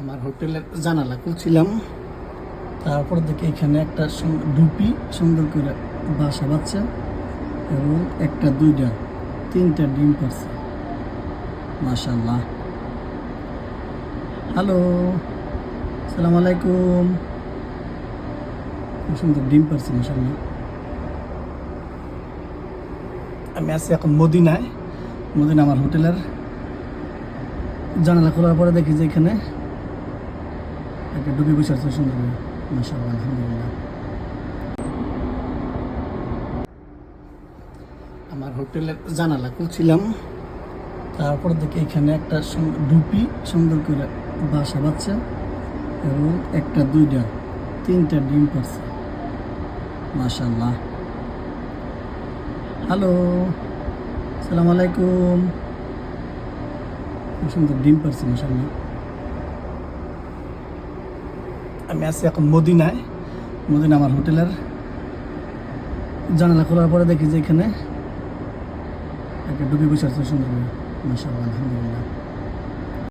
আমার হোটেলের জানালা খুলছিলাম, তারপর দেখি এখানে একটা ডুপি সুন্দর করে বাসা বাচ্চা এবং একটা দুইটা তিনটা ডিম পারছে। মাশাআল্লাহ। হ্যালো, আসসালামু আলাইকুম। খুব সুন্দর ডিম পারছে মাশাআল্লাহ। আমি আছি এখন মদিনায়। আমার হোটেলের জানালা খোলার পরে দেখি যে এখানে একটা ডুবি বসে আছে সুন্দর করে। মাশাআল্লাহ, আলহামদুলিল্লাহ। আমার হোটেলের জানালা খুলছিলাম, তারপর দেখি এখানে একটা ডুপি সুন্দর করে বাসা বাচ্চা এবং একটা দুইটা তিনটা ডিম পারছে। মাশাআল্লাহ। হ্যালো, আসসালামু আলাইকুম। খুব সুন্দর ডিম পারছে মাশাআল্লাহ। আমি আছি এখন মদিনায়। আমার হোটেলের জানালা খোলার পরে দেখি যে এখানে একটা ডুবি বসে আছে সুন্দর করে। মাশাআল্লাহ, আলহামদুলিল্লাহ।